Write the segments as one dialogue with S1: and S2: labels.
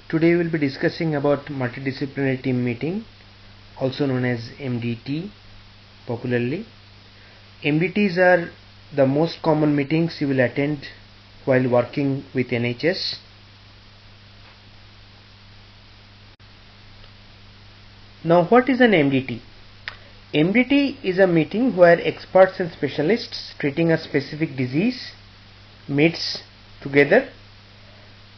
S1: Today we will be discussing about multidisciplinary team meeting, also known as MDT popularly. MDTs are the most common meetings you will attend while working with NHS. Now, what is an MDT? MDT is a meeting where experts and specialists treating a specific disease meets together.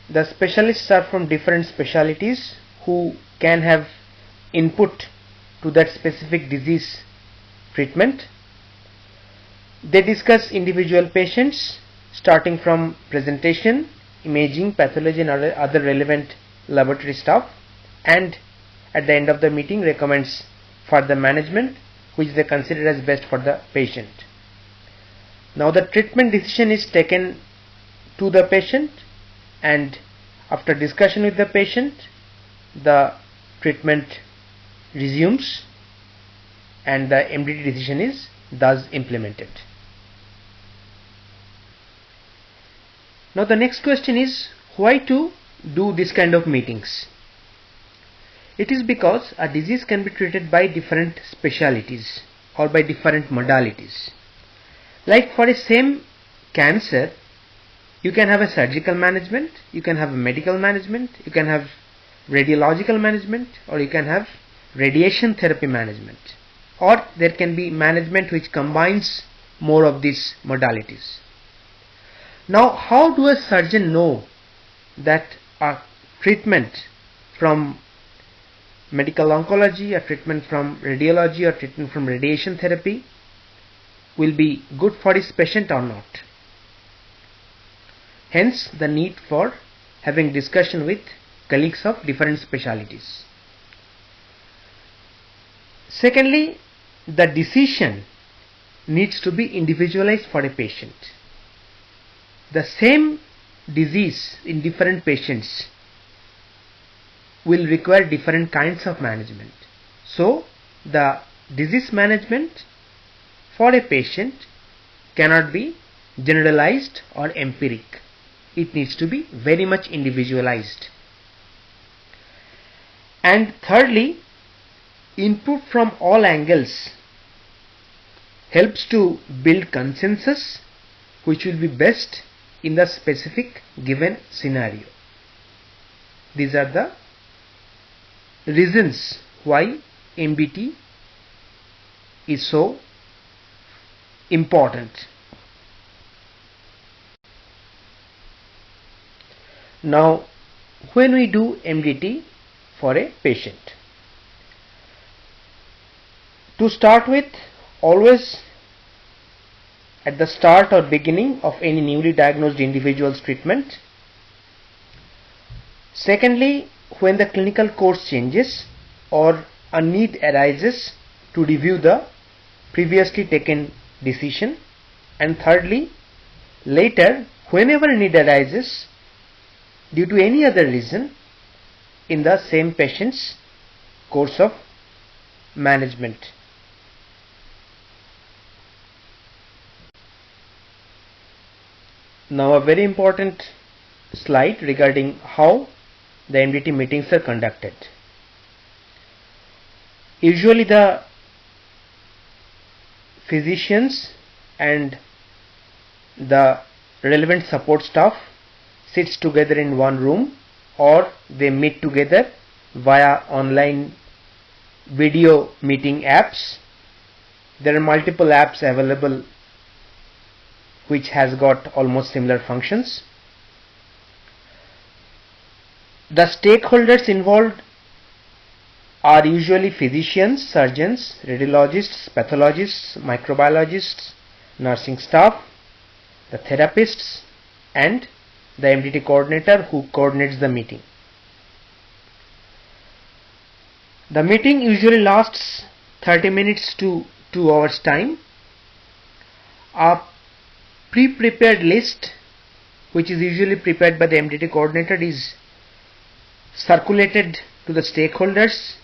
S1: The specialists are from different specialties who can have input to that specific disease treatment. They discuss individual patients starting from presentation, imaging, pathology and other relevant laboratory stuff, and at the end of the meeting recommends further management which they consider as best for the patient. Now the treatment decision is taken to the patient, and after discussion with the patient the treatment resumes and the MDT decision is thus implemented. Now the next question is, why to do this kind of meetings? It is because a disease can be treated by different specialities or by different modalities. Like for a same cancer, you can have a surgical management, you can have a medical management, you can have radiological management, or you can have radiation therapy management, or there can be management which combines more of these modalities. Now, how do a surgeon know that a treatment from medical oncology, a treatment from radiology, or treatment from radiation therapy will be good for his patient or not? Hence the need for having discussion with colleagues of different specialities. Secondly, the decision needs to be individualized for a patient. The same disease in different patients will require different kinds of management. So the disease management for a patient cannot be generalized or empiric. It needs to be very much individualized. And thirdly, input from all angles helps to build consensus which will be best in the specific given scenario. These are the reasons why MDT is so important. Now, when we do MDT for a patient, to start with, always at the start or beginning of any newly diagnosed individual's treatment. Secondly, when the clinical course changes or a need arises to review the previously taken decision. And thirdly, later, whenever a need arises due to any other reason in the same patient's course of management. Now a very important slide regarding how the MDT meetings are conducted. Usually the physicians and the relevant support staff sits together in one room, or they meet together via online video meeting apps. There are multiple apps available which has got almost similar functions. The stakeholders involved are usually physicians, surgeons, radiologists, pathologists, microbiologists, nursing staff, the therapists, and the MDT coordinator who coordinates the meeting. The meeting usually lasts 30 minutes to 2 hours time. A pre-prepared list, which is usually prepared by the MDT coordinator, is circulated to the stakeholders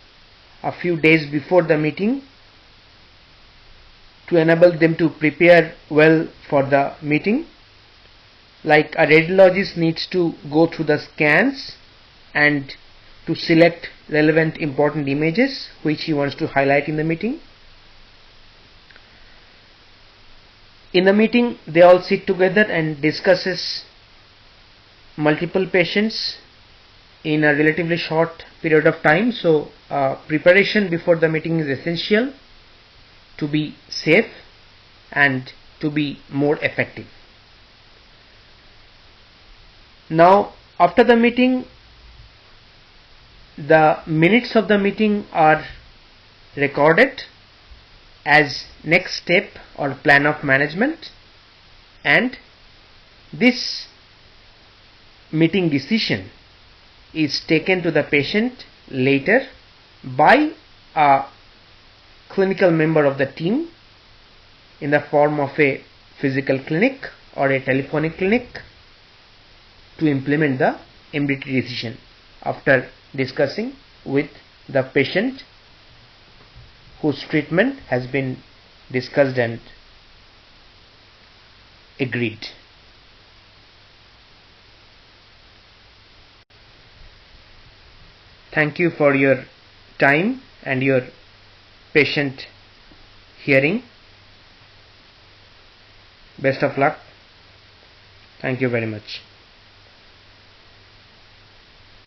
S1: a few days before the meeting to enable them to prepare well for the meeting. Like a radiologist needs to go through the scans and to select relevant important images which he wants to highlight in the meeting. In the meeting, they all sit together and discusses multiple patients in a relatively short period of time. So preparation before the meeting is essential to be safe and to be more effective. Now, after the meeting, the minutes of the meeting are recorded as next step or plan of management, and this meeting decision is taken to the patient later by a clinical member of the team in the form of a physical clinic or a telephonic clinic to implement the MDT decision after discussing with the patient whose treatment has been discussed and agreed. Thank you for your time and your patient hearing. Best of luck. Thank you very much.